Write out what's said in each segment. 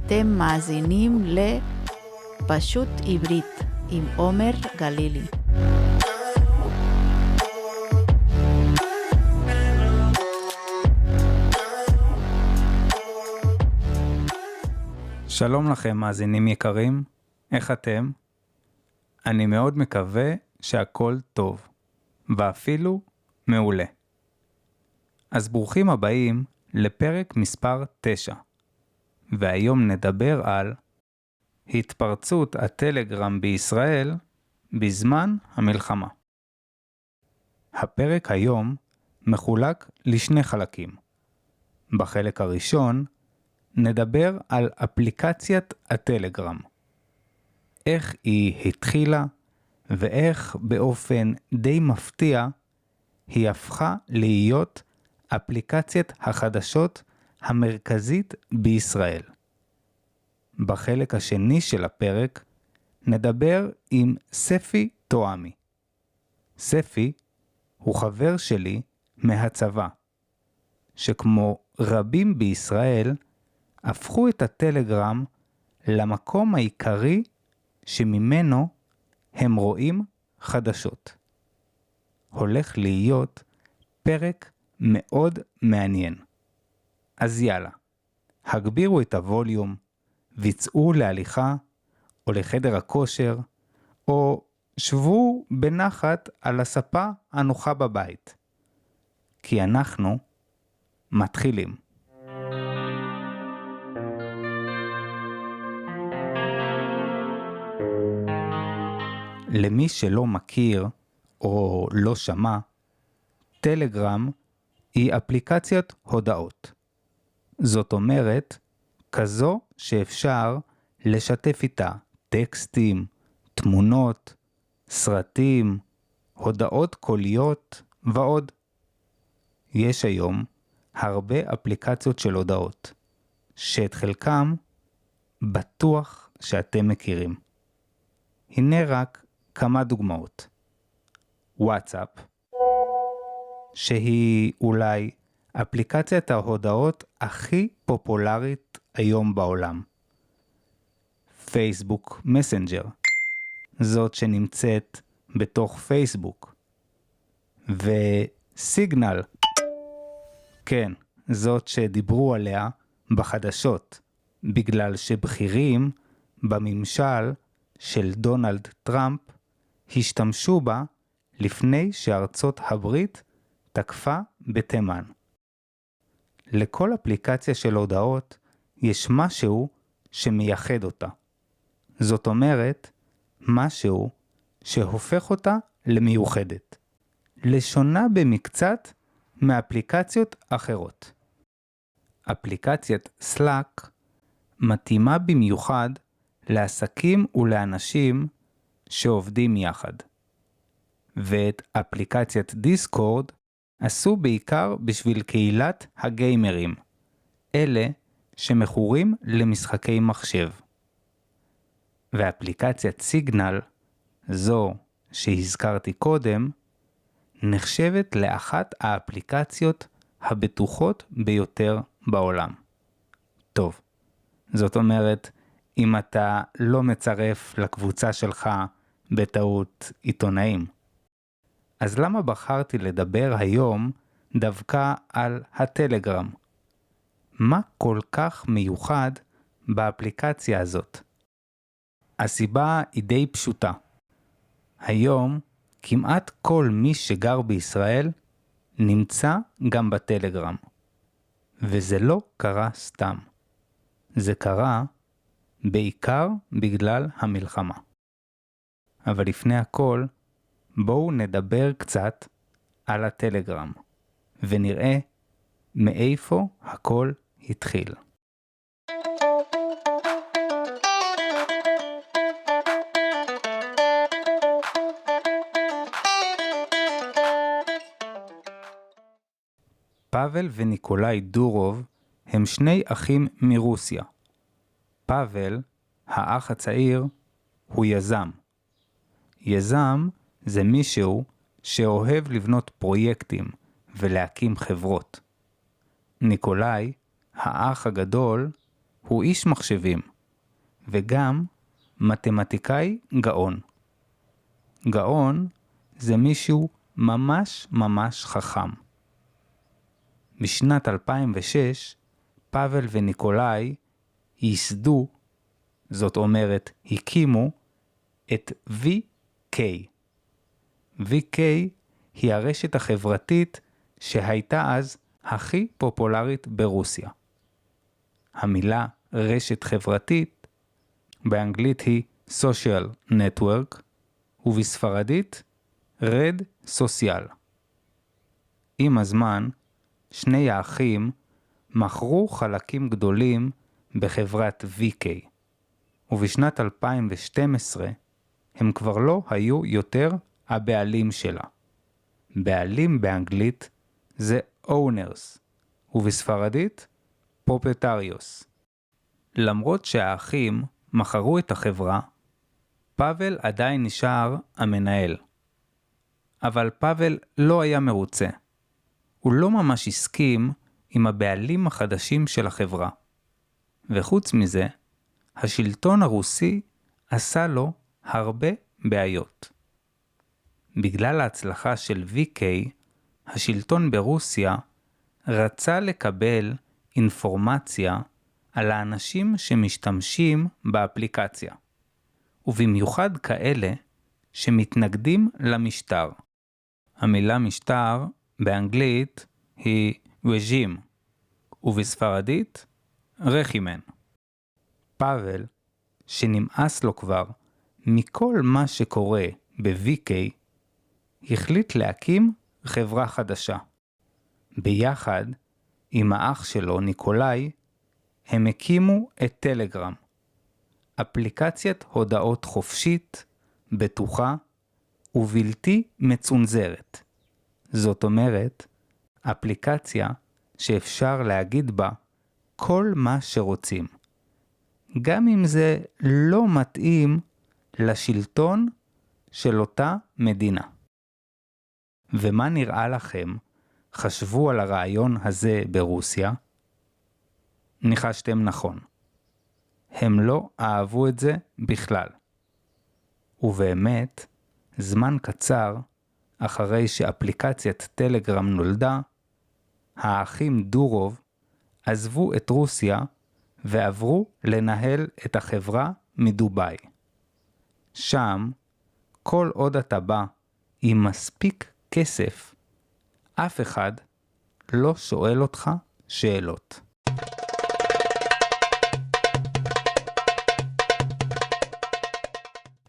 אתם מאזינים לפשוט עברית עם עומר גלילי. שלום לכם מאזינים יקרים, איך אתם? אני מאוד מקווה שהכל טוב, ואפילו מעולה. אז ברוכים הבאים לפרק מספר 9, והיום נדבר על התפרצות הטלגרם בישראל בזמן המלחמה. הפרק היום מחולק לשני חלקים. בחלק הראשון נדבר על אפליקציית הטלגרם. איך היא התחילה ואיך באופן די מפתיע היא הפכה להיות אפליקציית החדשות המרכזית בישראל. בחלק השני של הפרק נדבר עם ספי תואמי. ספי הוא חבר שלי מהצבא, שכמו רבים בישראל הפכו את הטלגרם למקום העיקרי שממנו הם רואים חדשות. הולך להיות פרק מאוד מעניין. אז יאללה, הגבירו את הווליום, ויצאו להליכה או לחדר הכושר, או שבו בנחת על הספה הנוחה בבית. כי אנחנו מתחילים. למי שלא מכיר או לא שמע, טלגרם היא אפליקציית הודעות. זאת אומרת, כזו שאפשר לשתף איתה טקסטים, תמונות, סרטים, הודעות קוליות ועוד. יש היום הרבה אפליקציות של הודעות, שאת חלקם בטוח שאתם מכירים. הנה רק כמה דוגמאות. וואטסאפ, שהיא אולי אפליקציית ההודעות הכי פופולרית היום בעולם. פייסבוק מסנג'ר, זאת שנמצאת בתוך פייסבוק. וסיגנל, כן, זאת שדיברו עליה בחדשות, בגלל שבכירים בממשל של דונלד טראמפ השתמשו בה לפני שארצות הברית תקפה בתימן. לכל אפליקציה של הודעות יש משהו שמייחד אותה. זאת אומרת, משהו שהופך אותה למיוחדת. לשונה במקצת מאפליקציות אחרות. אפליקציית סלאק מתאימה במיוחד לעסקים ולאנשים שעובדים יחד. ואת אפליקציית דיסקורד עשו בעיקר בשביל קהילת הגיימרים, אלה שמכורים למשחקי מחשב. ואפליקציית סיגנל, זו שהזכרתי קודם, נחשבת לאחת האפליקציות הבטוחות ביותר בעולם. טוב, זאת אומרת, אם אתה לא מצרף לקבוצה שלך בטעות עיתונאים. אז למה בחרתי לדבר היום דווקא על הטלגרם? מה כל כך מיוחד באפליקציה הזאת? הסיבה היא די פשוטה. היום כמעט כל מי שגר בישראל נמצא גם בטלגרם. וזה לא קרה סתם. זה קרה בעיקר בגלל המלחמה. אבל לפני הכל, בואו נדבר קצת על הטלגרם, ונראה מאיפה הכל התחיל. פאבל וניקולאי דורוב הם שני אחים מרוסיה. פאבל, האח הצעיר, הוא יזם. יזם זה מישהו שאוהב לבנות פרויקטים ולהקים חברות. ניקולאי, האח הגדול, הוא איש מחשבים, וגם מתמטיקאי גאון. גאון זה מישהו ממש ממש חכם. בשנת 2006, פאבל וניקולאי ייסדו, זאת אומרת הקימו, את VK. VK היא הרשת החברתית שהייתה אז הכי פופולרית ברוסיה. המילה רשת חברתית באנגלית היא social network, ובספרדית רד סוציאל. עם הזמן, שני האחים מכרו חלקים גדולים בחברת VK, ובשנת 2012 הם כבר לא היו יותר הבעלים שלה. בעלים באנגלית זה owners, ובספרדית proprietarios. למרות שהאחים מכרו את החברה, פאבל עדיין נשאר המנהל. אבל פאבל לא היה מרוצה. הוא לא ממש הסכים עם הבעלים החדשים של החברה. וחוץ מזה, השלטון הרוסי עשה לו הרבה בעיות. בגלל ההצלחה של VK, השלטון ברוסיה רצה לקבל אינפורמציה על האנשים שמשתמשים באפליקציה, ובמיוחד כאלה שמתנגדים למשטר. המילה משטר באנגלית היא רג'ים, ובספרדית רחימן. פאבל, שנמאס לו כבר מכל מה שקורה ב-VK, החליט להקים חברה חדשה. ביחד עם האח שלו ניקולאי, הם הקימו את טלגרם, אפליקציית הודעות חופשית, בטוחה ובלתי מצונזרת. זאת אומרת, אפליקציה שאפשר להגיד בה כל מה שרוצים, גם אם זה לא מתאים לשלטון של אותה מדינה. ומה נראה לכם חשבו על הרעיון הזה ברוסיה? ניחשתם נכון. הם לא אהבו את זה בכלל. ובאמת, זמן קצר אחרי שאפליקציית טלגרם נולדה, האחים דורוב עזבו את רוסיה ועברו לנהל את החברה מדובאי. שם, כל עוד אתה בא עם מספיק כסף, אף אחד לא שואל אותך שאלות.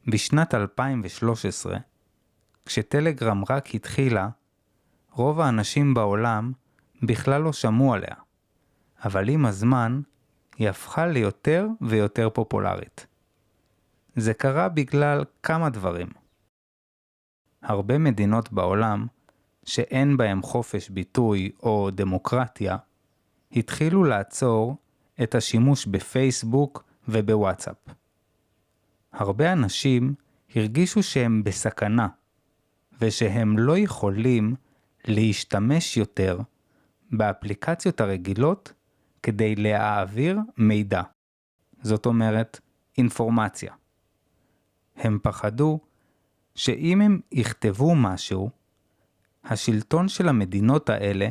בשנת 2013, כשטלגרם רק התחילה, רוב האנשים בעולם בכלל לא שמעו עליה, אבל עם הזמן היא הפכה ליותר ויותר פופולרית. זה קרה בגלל כמה דברים. הרבה מדינות בעולם שאין בהם חופש ביטוי או דמוקרטיה, התחילו לעצור את השימוש בפייסבוק ובוואטסאפ. הרבה אנשים הרגישו שהם בסכנה, ושהם לא יכולים להשתמש יותר באפליקציות הרגילות כדי להעביר מידע. זאת אומרת, אינפורמציה. הם פחדו שאם הם יכתבו משהו, השלטון של המדינות האלה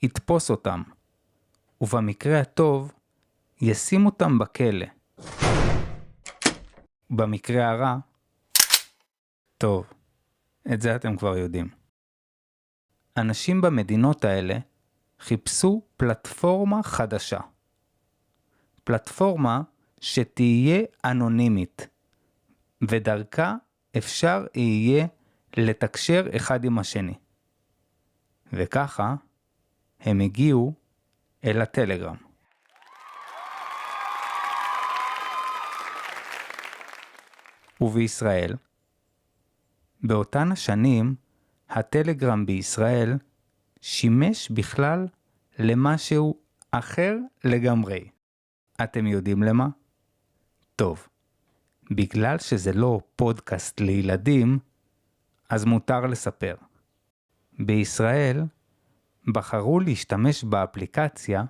יתפוס אותם, ובמקרה הטוב ישים אותם בכלא. במקרה הרע, טוב, את זה אתם כבר יודעים. אנשים במדינות האלה חיפשו פלטפורמה חדשה. פלטפורמה שתהיה אנונימית, ודרכה אפשר יהיה לתקשר אחד עם השני. וככה הם הגיעו אל הטלגרם. ובישראל, באותן השנים, הטלגרם בישראל שימש בכלל למשהו אחר לגמרי. אתם יודעים למה? טוב, בגלל שזה לא פודקאסט לילדים, אז מותר לספר. בישראל בחרו להשתמש באפליקציה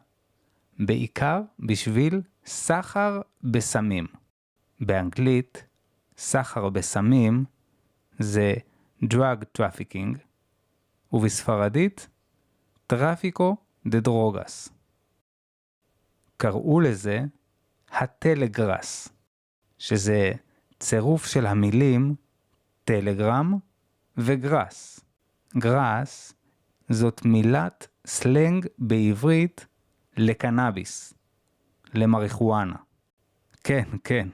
בעיקר בשביל סחר בסמים. באנגלית, סחר בסמים זה drug trafficking, ובספרדית, טראפיקו דה דרוגס. קראו לזה הטלגרס, שזה צירוף של המילים טלגרם וגרס. גרס זאת מילת סלנג בעברית לקנאביס, למריחואנה. כן,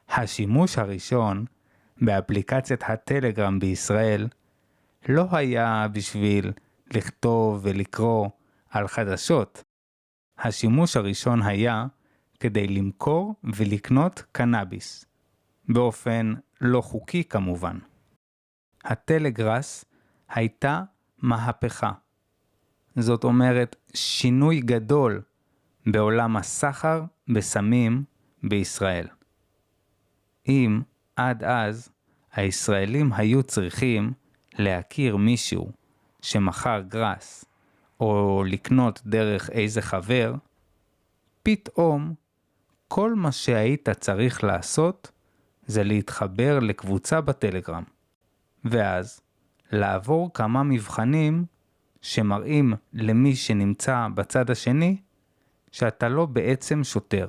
השימוש הראשון באפליקציית הטלגרם בישראל לא היה בשביל לכתוב ולקרוא על חדשות. השימוש הראשון היה כדי למכור ולקנות קנאביס, באופן לא חוקי כמובן. הטלגרס הייתה מהפכה. זאת אומרת שינוי גדול בעולם הסחר בסמים בישראל. אם עד אז הישראלים היו צריכים להכיר מישהו שמכר גרס או לקנות דרך איזה חבר, פתאום כל מה שהיית צריך לעשות זה להתחבר לקבוצה בטלגרם, ואז לעבור כמה מבחנים שמראים למי שנמצא בצד השני שאתה לא בעצם שוטר,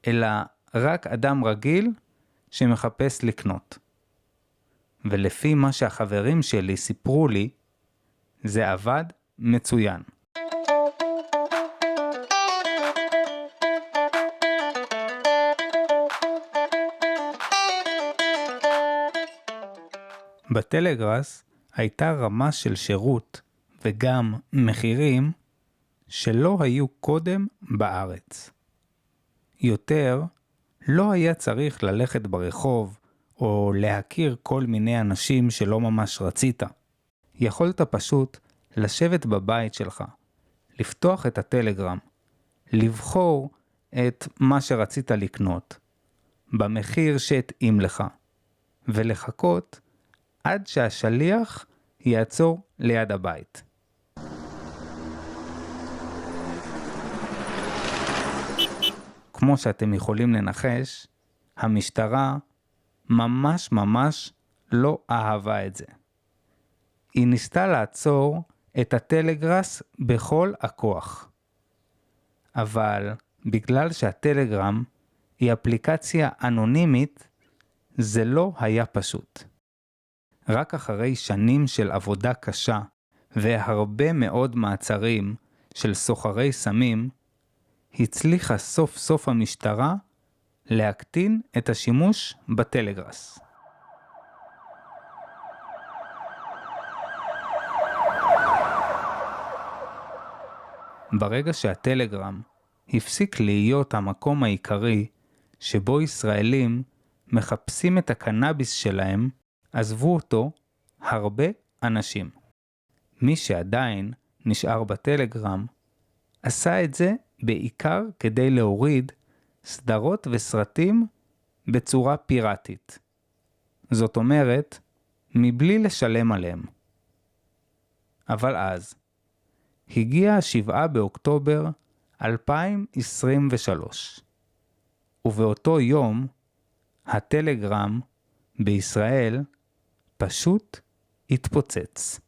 אלא רק אדם רגיל שמחפש לקנות. ולפי מה שהחברים שלי סיפרו לי, זה עבד מצוין. בטלגרס הייתה רמה של שירות וגם מחירים שלא היו קודם בארץ. יותר, לא היה צריך ללכת ברחוב או להכיר כל מיני אנשים שלא ממש רצית. יכולת פשוט לשבת בבית שלך, לפתוח את הטלגרם, לבחור את מה שרצית לקנות, במחיר שהתאים לך, ולחכות עד שהשליח יעצור ליד הבית. כמו שאתם יכולים לנחש, המשטרה ממש לא אהבה את זה. היא ניסתה לעצור את הטלגרס בכל הכוח. אבל בגלל שהטלגרם היא אפליקציה אנונימית, זה לא היה פשוט. רק אחרי שנים של עבודה קשה והרבה מאוד מעצרים של סוחרי סמים, הצליחה סוף סוף המשטרה להקטין את השימוש בטלגרס. ברגע שהטלגרם הפסיק להיות המקום העיקרי שבו ישראלים מחפשים את הקנאביס שלהם, עזבו אותו הרבה אנשים. מי שעדיין נשאר בטלגרם עשה את זה בעיקר כדי להוריד סדרות וסרטים בצורה פיראטית. זאת אומרת, מבלי לשלם עליהם. אבל אז, הגיע 7 באוקטובר 2023, ובאותו יום, הטלגרם בישראל פשוט התפוצץ.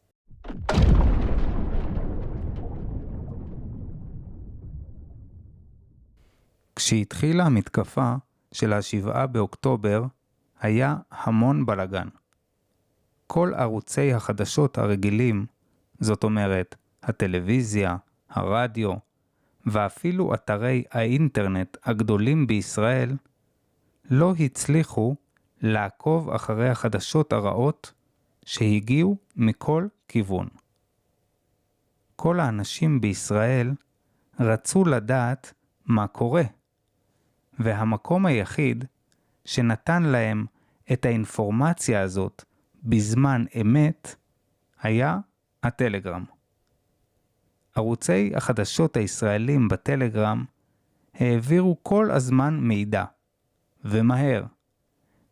כשהתחילה המתקפה של 7 באוקטובר, היה המון בלגן. כל ערוצי החדשות הרגילים, זאת אומרת, הטלוויזיה, הרדיו, ואפילו אתרי האינטרנט הגדולים בישראל, לא הצליחו לעקוב אחרי החדשות הרעות שהגיעו מכל כיוון. כל האנשים בישראל רצו לדעת מה קורה, והמקום היחיד שנתן להם את האינפורמציה הזאת בזמן אמת היה הטלגרם. ערוצי החדשות הישראלים בטלגרם העבירו כל הזמן מידע, ומהר,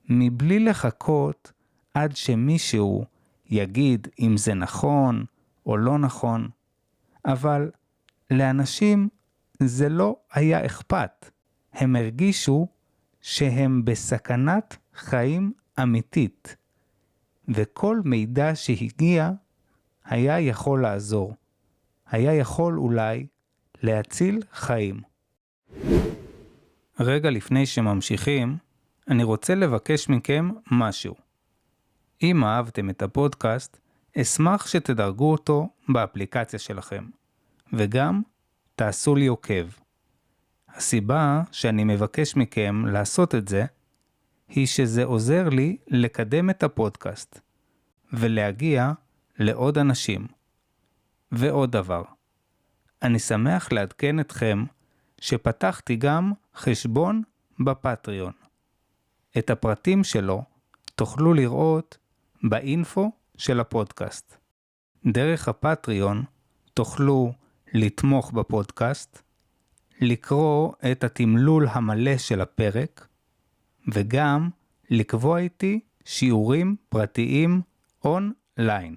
מבלי לחכות עד שמישהו יגיד אם זה נכון או לא נכון, אבל לאנשים זה לא היה אכפת. הם הרגישו שהם בסכנת חיים אמיתית, וכל מידע שהגיע היה יכול לעזור. היה יכול אולי להציל חיים. רגע לפני שממשיכים, אני רוצה לבקש מכם משהו. אם אהבתם את הפודקאסט, אשמח שתדרגו אותו באפליקציה שלכם, וגם תעשו לי עוקב. הסיבה שאני מבקש מכם לעשות את זה, היא שזה עוזר לי לקדם את הפודקאסט, ולהגיע לעוד אנשים. ועוד דבר, אני שמח לעדכן אתכם שפתחתי גם חשבון בפטריון. את הפרטים שלו תוכלו לראות באינפו של הפודקאסט. דרך הפטריון תוכלו לתמוך בפודקאסט, לקרוא את התמלול המלא של הפרק, וגם לקבוע איתי שיעורים פרטיים אונליין.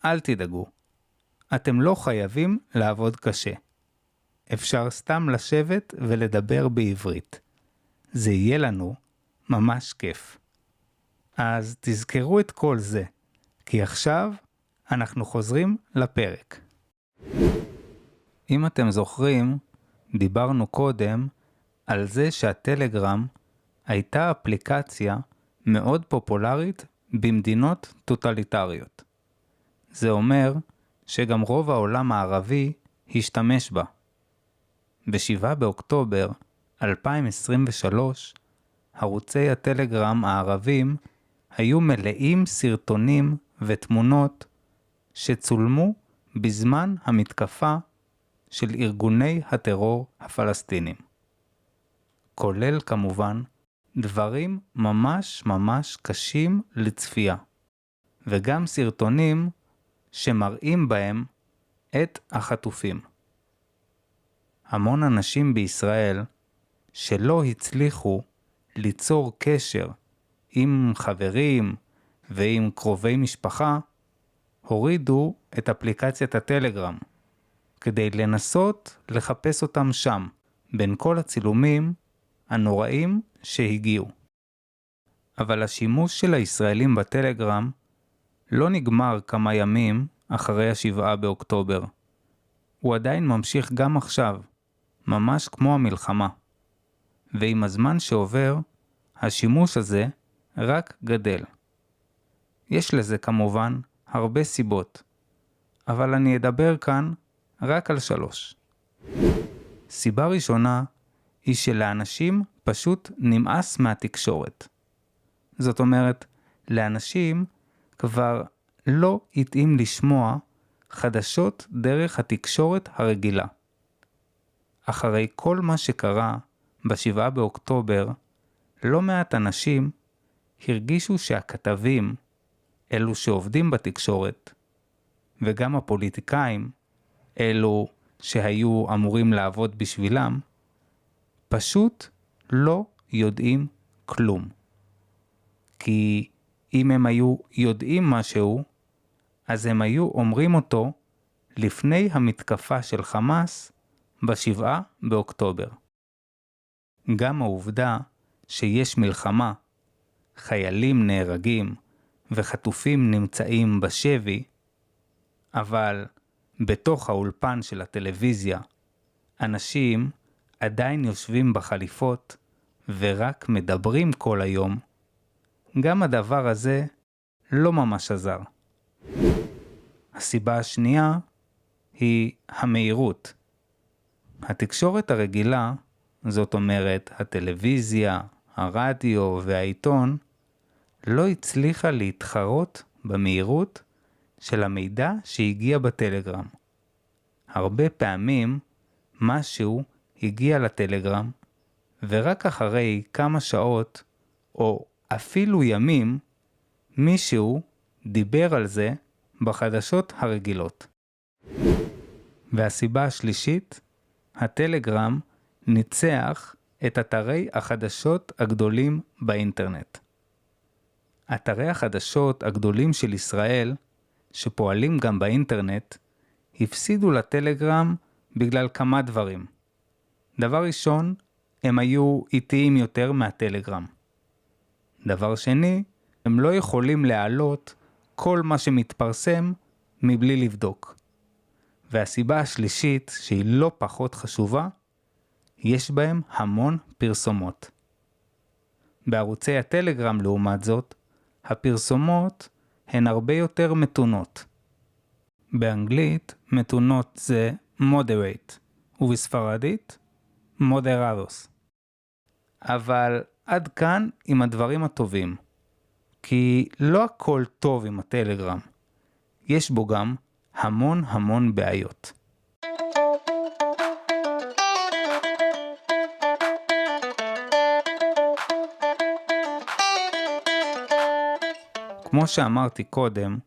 אל תדאגו, אתם לא חייבים לעבוד קשה. אפשר סתם לשבת ולדבר בעברית. זה יהיה לנו ממש כיף. אז תזכרו את כל זה, כי עכשיו אנחנו חוזרים לפרק. אם אתם זוכרים, דיברנו קודם על זה שהטלגרם הייתה אפליקציה מאוד פופולרית במדינות טוטליטריות. זה אומר שגם רוב העולם הערבי השתמש בה. ב-7 באוקטובר 2023, ערוצי הטלגרם הערבים היו מלאים סרטונים ותמונות שצולמו בזמן המתקפה של ארגוני הטרור הפלסטינים. כולל כמובן דברים ממש קשים לצפייה, וגם סרטונים שמראים בהם את החטופים. המון אנשים בישראל שלא הצליחו ליצור קשר עם חברים ועם קרובי משפחה, הורידו את אפליקציית הטלגרם, כדי לנסות לחפש אותם שם, בין כל הצילומים הנוראים שהגיעו. אבל השימוש של הישראלים בטלגרם לא נגמר כמה ימים אחרי 7 באוקטובר. הוא עדיין ממשיך גם עכשיו, ממש כמו המלחמה. ועם הזמן שעובר, השימוש הזה רק גדל. יש לזה כמובן הרבה סיבות, אבל אני אדבר כאן רק על 3. סיבה ראשונה היא שלאנשים פשוט נמאס מהתקשורת. זאת אומרת, לאנשים כבר לא התאים לשמוע חדשות דרך התקשורת הרגילה. אחרי כל מה שקרה ב7 באוקטובר, לא מעט אנשים הרגישו שהכתבים, אלו שעובדים בתקשורת, וגם הפוליטיקאים, אלו שהיו אמורים לעבוד בשבילם, פשוט לא יודעים כלום. כי אם הם היו יודעים משהו, אז הם היו אומרים אותו לפני המתקפה של חמאס ב7 באוקטובר. גם העובדה שיש מלחמה, חיילים נהרגים וחטופים נמצאים בשבי, אבל בתוך האולפן של הטלוויזיה, אנשים עדיין יושבים בחליפות ורק מדברים כל היום, גם הדבר הזה לא ממש עזר. הסיבה השנייה היא המהירות. התקשורת הרגילה, זאת אומרת הטלוויזיה, הרדיו והעיתון, לא הצליחה להתחרות במהירות של המידע שהגיע בטלגרם. הרבה פעמים משהו הגיע לטלגרם, ורק אחרי כמה שעות או אפילו ימים, מישהו דיבר על זה בחדשות הרגילות. והסיבה השלישית, הטלגרם ניצח את אתרי החדשות הגדולים באינטרנט. אתרי החדשות הגדולים של ישראל, שפועלים גם באינטרנט, הפסידו לטלגרם בגלל כמה דברים. דבר ראשון, הם היו איטיים יותר מהטלגרם. דבר שני, הם לא יכולים להעלות כל מה שמתפרסם מבלי לבדוק. והסיבה השלישית, שהיא לא פחות חשובה, יש בהם המון פרסומות. בערוצי הטלגרם לעומת זאת, הפרסומות הן הרבה יותר מתונות. באנגלית מתונות זה moderate, ובספרדית moderados. אבל עד כאן עם הדברים הטובים, כי לא הכל טוב עם הטלגרם. יש בו גם המון בעיות. כמו שאמרתי קודם,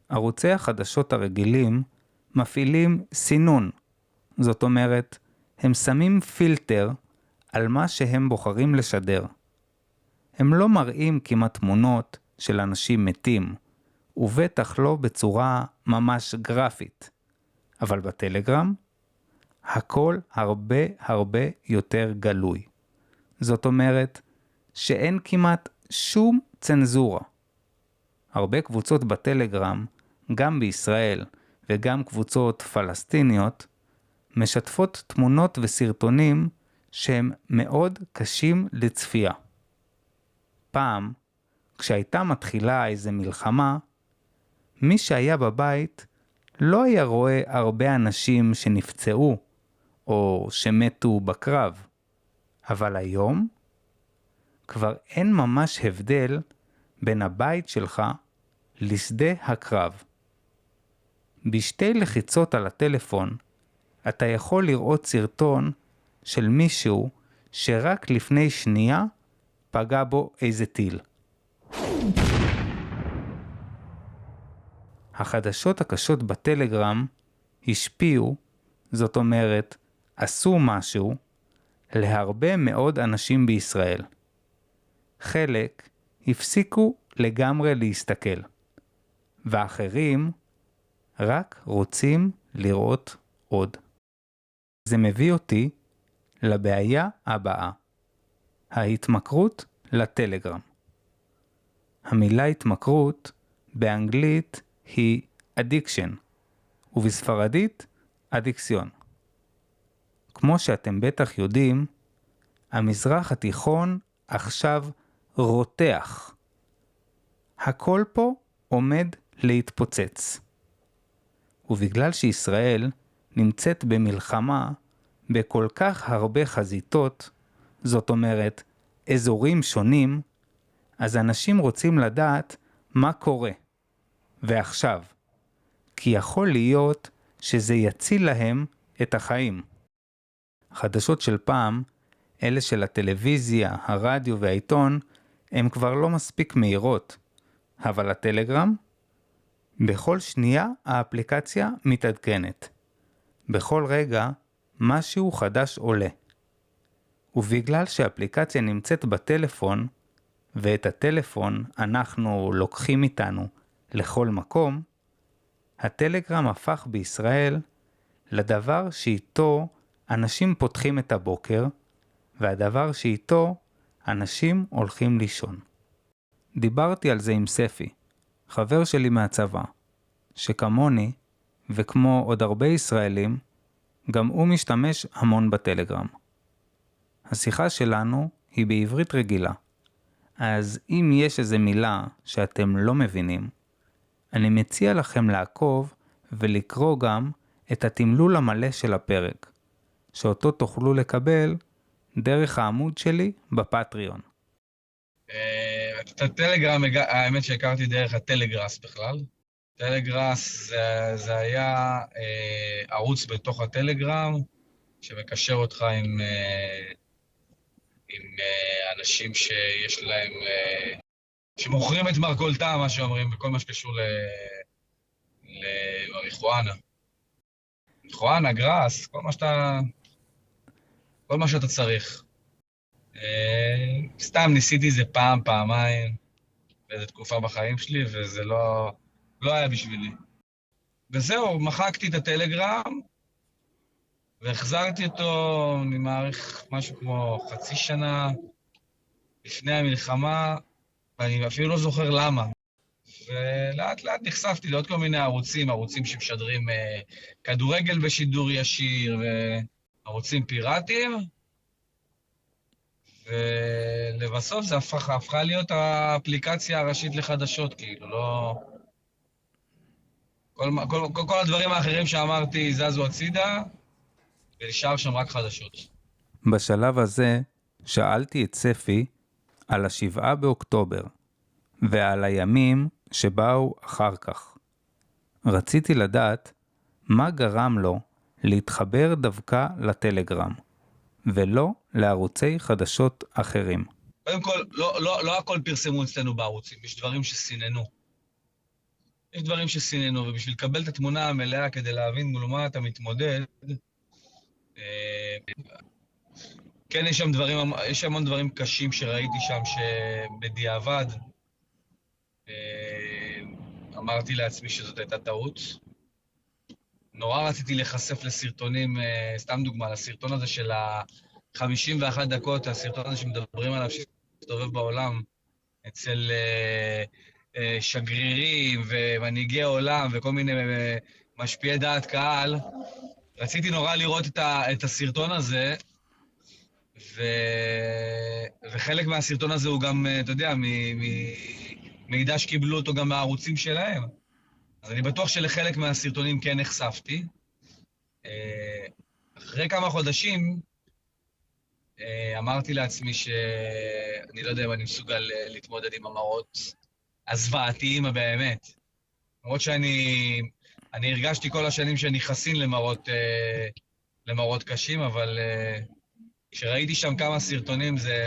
ערוצי החדשות הרגילים מפעילים סינון. זאת אומרת, הם שמים פילטר על מה שהם בוחרים לשדר. הם לא מראים כמעט תמונות של אנשים מתים, ובטח לא בצורה ממש גרפית. אבל בטלגרם, הכל הרבה יותר גלוי. זאת אומרת, שאין כמעט שום צנזורה. הרבה קבוצות בטלגרם, גם בישראל וגם קבוצות פלסטיניות, משתפות תמונות וסרטונים שהם מאוד קשים לצפייה. פעם, כשהייתה מתחילה איזה מלחמה, מי שהיה בבית לא היה רואה הרבה אנשים שנפצעו או שמתו בקרב. אבל היום כבר אין ממש הבדל בין הבית שלך לשדה הקרב. בשתי לחיצות על הטלפון אתה יכול לראות סרטון של מישהו שרק לפני שנייה פגע בו איזה טיל. החדשות הקשות בטלגרם השפיעו, זאת אומרת, עשו משהו להרבה מאוד אנשים בישראל. חלק הפסיקו לגמרי להסתכל, ואחרים רק רוצים לראות עוד. זה מביא אותי לבעיה הבאה, ההתמכרות לטלגרם. המילה התמכרות באנגלית היא addiction, ובספרדית אדיקסיון. כמו שאתם בטח יודעים, המזרח התיכון עכשיו רותח. הכל פה עומד להתפוצץ. ובגלל שישראל נמצאת במלחמה בכל כך הרבה חזיתות, זאת אומרת אזורים שונים, אז אנשים רוצים לדעת מה קורה. ועכשיו, כי יכול להיות שזה יציל להם את החיים. החדשות של פעם, אלה של הטלוויזיה, הרדיו והעיתון, הם כבר לא מספיק מהירות. אבל הטלגרם, בכל שנייה האפליקציה מתעדכנת. בכל רגע משהו חדש עולה. ובגלל שהאפליקציה נמצאת בטלפון, ואת הטלפון אנחנו לוקחים איתנו לכל מקום, הטלגרם הפך בישראל לדבר שאיתו אנשים פותחים את הבוקר, והדבר שאיתו אנשים הולכים לישון. דיברתי על זה עם ספי, חבר שלי מהצבא, שכמוני וכמו עוד הרבה ישראלים, גם הוא משתמש המון בטלגרם. השיחה שלנו היא בעברית רגילה, אז אם יש איזו מילה שאתם לא מבינים, אני מציע לכם לעקוב ולקרוא גם את התמלול המלא של הפרק, שאותו תוכלו לקבל דרך העמוד שלי בפטריון. את הטלגרם, האמת שהכרתי דרך הטלגראס בכלל. טלגראס זה היה ערוץ בתוך הטלגרם, שמקשר אותך עם אנשים שיש להם, שמוכרים את מרכולתם, מה שאומרים, בכל מה שקשור למריחואנה. מריחואנה, גראס, כל מה שאתה צריך. סתם ניסיתי זה פעמיים, באיזו תקופה בחיים שלי, וזה לא היה בשבילי. וזהו, מחקתי את הטלגרם, והחזרתי אותו, אני מעריך משהו כמו חצי שנה לפני המלחמה, ואני אפילו לא זוכר למה. ולאט לאט נחשפתי לעוד כל מיני ערוצים שמשדרים כדורגל בשידור ישיר, וערוצים פיראטיים, ולבסוף זה הפכה להיות האפליקציה הראשית לחדשות, כאילו, לא... כל הדברים האחרים שאמרתי זזו הצידה, ונשאר שם רק חדשות. בשלב הזה שאלתי את ספי על 7 באוקטובר, ועל הימים שבאו אחר כך. רציתי לדעת מה גרם לו להתחבר דווקא לטלגרם, ולא לערוצי חדשות אחרים. קודם כל, לא הכל פרסמו אצלנו בערוצים, יש דברים שסיננו, ובשביל לקבל את התמונה המלאה כדי להבין מול מה אתה מתמודד, כן, יש המון דברים קשים שראיתי שם שבדיעבד אמרתי לעצמי שזאת הייתה טעות. נורא רציתי לחשף לסרטונים, סתם דוגמה, לסרטון הזה של 51 דקות, הסרטון הזה שמדברים עליו שתסתובב בעולם, אצל שגרירים ומנהיגי עולם וכל מיני משפיעי דעת קהל. רציתי נורא לראות את הסרטון הזה, וחלק מהסרטון הזה הוא גם, אתה יודע, מידע שקיבלו אותו גם מהערוצים שלהם. אז אני בטוח שלחלק מהסרטונים כן נחשפתי. אחרי כמה חודשים אמרתי לעצמי שאני לא יודע אם אני מסוגל להתמודד עם המראות הזוועתיים באמת. למרות שאני הרגשתי כל השנים שאני חסין למראות קשים, אבל כשראיתי שם כמה סרטונים זה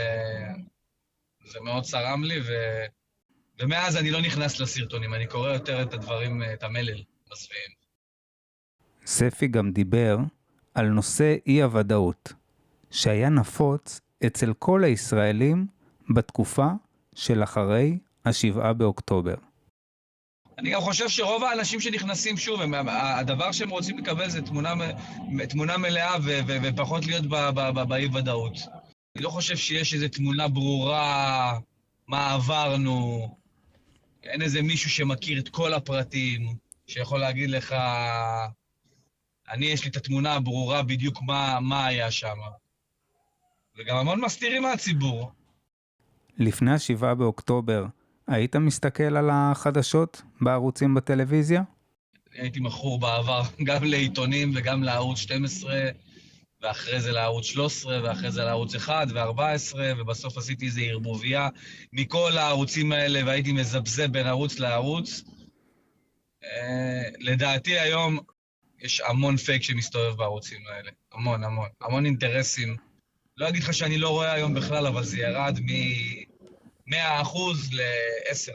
מאוד צרם לי, ומאז אני לא נכנס לסרטונים, אני קורא יותר את הדברים, את המלל, מסביעים. ספי גם דיבר על נושא אי-הוודאות, שהיה נפוץ אצל כל הישראלים בתקופה של אחרי 7 באוקטובר. אני גם חושב שרוב האנשים שנכנסים שוב, הדבר שהם רוצים לקבל זה תמונה מלאה ופחות להיות באי-ודאות. אני לא חושב שיש איזו תמונה ברורה מה עברנו, אין איזה מישהו שמכיר את כל הפרטים, שיכול להגיד לך, יש לי את התמונה הברורה בדיוק מה היה שם. וגם המון מסתירים מהציבור. לפני 7 באוקטובר, היית מסתכל על החדשות בערוצים בטלוויזיה? הייתי מכור בעבר גם לעיתונים וגם לערוץ 12, ואחרי זה לערוץ 13, ואחרי זה לערוץ 1 ו-14, ובסוף עשיתי איזו ערבוביה מכל הערוצים האלה, והייתי מזבזב בין ערוץ לערוץ. לדעתי היום יש המון פייק שמסתובב בערוצים האלה. המון אינטרסים. לא אגיד לך שאני לא רואה היום בכלל, אבל זה ירד מ-100% ל-10%.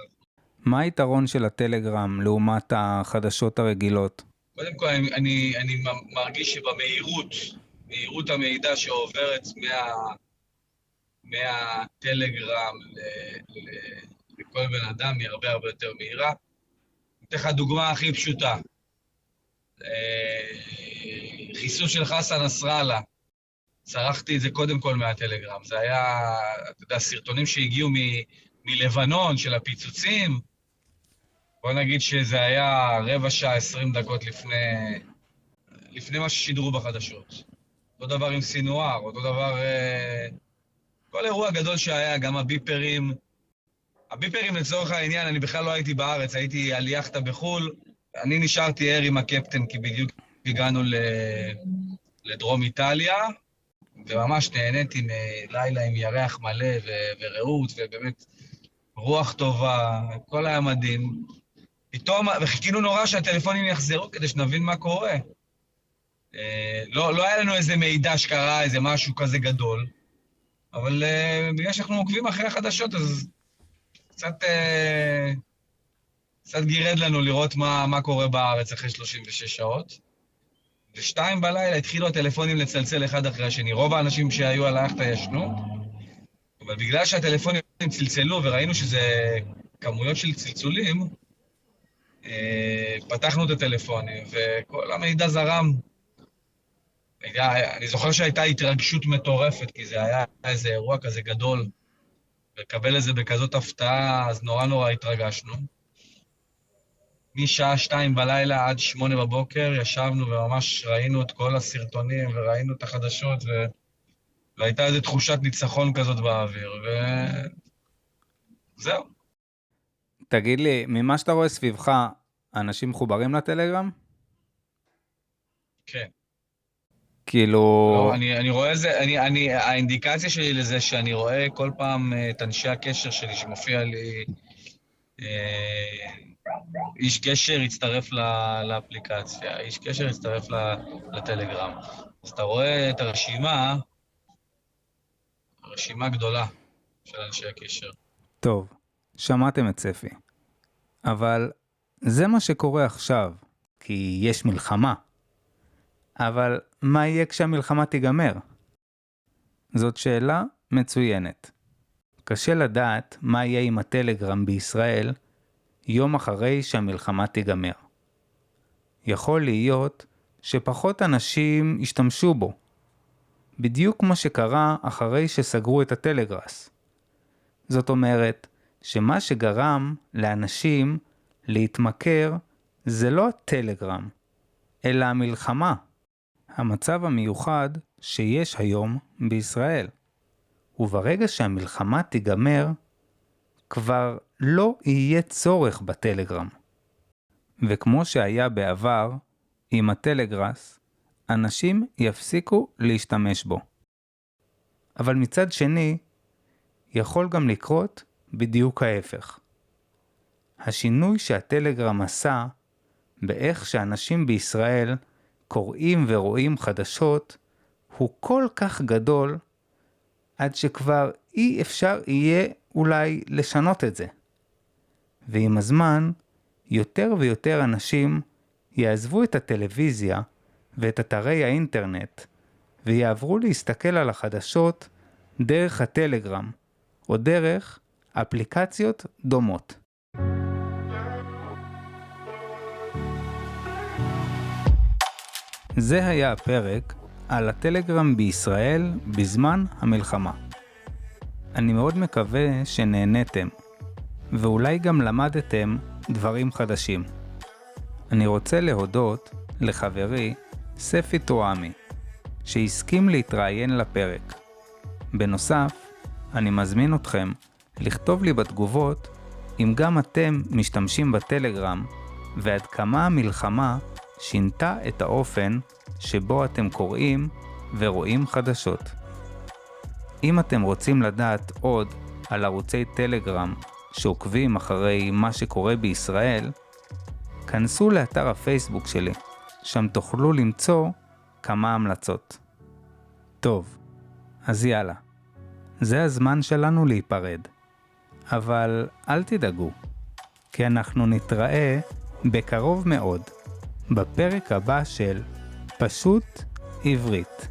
מה היתרון של הטלגרם לעומת החדשות הרגילות? קודם כל, אני מרגיש מהירות המידע שעוברת מהטלגרם לכל בן אדם היא הרבה יותר מהירה. אתן לך דוגמה הכי פשוטה. חיסול של חסן נסראללה. צרכתי את זה קודם כל מהטלגרם. זה היה, אתה יודע, סרטונים שהגיעו מלבנון של הפיצוצים. בוא נגיד שזה היה רבע שעה, 20 דקות לפני מה ששידרו בחדשות. אותו דבר עם סינואר, אותו דבר... כל אירוע גדול שהיה, גם הביפרים. הביפרים לצורך העניין, אני בכלל לא הייתי בארץ, הייתי על יאכטה בחול. אני נשארתי ער עם הקפטן, כי בדיוק הגענו לדרום איטליה, וממש נהניתי מלילה עם ירח מלא ורעות, ובאמת רוח טובה, הכל היה מדהים. פתאום, וחיכינו נורא שהטלפונים יחזרו כדי שנבין מה קורה. לא היה לנו איזה מידע שקרה, איזה משהו כזה גדול, אבל בגלל שאנחנו עוקבים אחרי החדשות, אז קצת גירד לנו לראות מה קורה בארץ אחרי 36 שעות. ו2 בלילה התחילו הטלפונים לצלצל אחד אחרי השני. רוב האנשים שהיו על היאכטה ישנו, אבל בגלל שהטלפונים צלצלו וראינו שזה כמויות של צלצולים, פתחנו את הטלפונים וכל המידע זרם. אני זוכר שהייתה התרגשות מטורפת, כי זה היה איזה אירוע כזה גדול, לקבל את זה בכזאת הפתעה, אז נורא התרגשנו. משעה 2 בלילה עד 8 בבוקר ישבנו וממש ראינו את כל הסרטונים וראינו את החדשות, והייתה איזו תחושת ניצחון כזאת באוויר, וזהו. תגיד לי, ממה שאתה רואה סביבך, אנשים מחוברים לטלגרם? כן. כאילו... לא, אני רואה זה, האינדיקציה שלי לזה שאני רואה כל פעם את אנשי הקשר שלי שמופיע לי, איש קשר יצטרף לאפליקציה, איש קשר יצטרף לטלגרם. אז אתה רואה את הרשימה גדולה של אנשי הקשר. טוב, שמעתם את ספי. אבל זה מה שקורה עכשיו, כי יש מלחמה. אבל מה יהיה כשהמלחמה תיגמר? זאת שאלה מצוינת. קשה לדעת מה יהיה עם הטלגרם בישראל יום אחרי שהמלחמה תיגמר. יכול להיות שפחות אנשים ישתמשו בו, בדיוק כמו שקרה אחרי שסגרו את הטלגרס. זאת אומרת שמה שגרם לאנשים להתמכר זה לא הטלגרם, אלא המלחמה. המצב המיוחד שיש היום בישראל. וברגע שהמלחמה תיגמר, כבר לא יהיה צורך בטלגרם. וכמו שהיה בעבר, עם הטלגרס, אנשים יפסיקו להשתמש בו. אבל מצד שני, יכול גם לקרות בדיוק ההפך. השינוי שהטלגרם עשה, באיך שאנשים בישראל קוראים ורואים חדשות, הוא כל כך גדול, עד שכבר אי אפשר יהיה אולי לשנות את זה. ועם הזמן, יותר ויותר אנשים יעזבו את הטלוויזיה ואת אתרי האינטרנט, ויעברו להסתכל על החדשות דרך הטלגרם, או דרך אפליקציות דומות. זה היה הפרק על הטלגרם בישראל בזמן המלחמה. אני מאוד מקווה שנהנתם, ואולי גם למדתם דברים חדשים. אני רוצה להודות לחברי ספי טועמי, שהסכים להתראיין לפרק. בנוסף, אני מזמין אתכם לכתוב לי בתגובות אם גם אתם משתמשים בטלגרם, ועד כמה המלחמה שינתה את האופן שבו אתם קוראים ורואים חדשות. אם אתם רוצים לדעת עוד על ערוצי טלגרם שעוקבים אחרי מה שקורה בישראל, כנסו לאתר הפייסבוק שלי, שם תוכלו למצוא כמה המלצות. טוב, אז יאללה, זה הזמן שלנו להיפרד. אבל אל תדאגו, כי אנחנו נתראה בקרוב מאוד, בפרק הבא של פשוט עברית.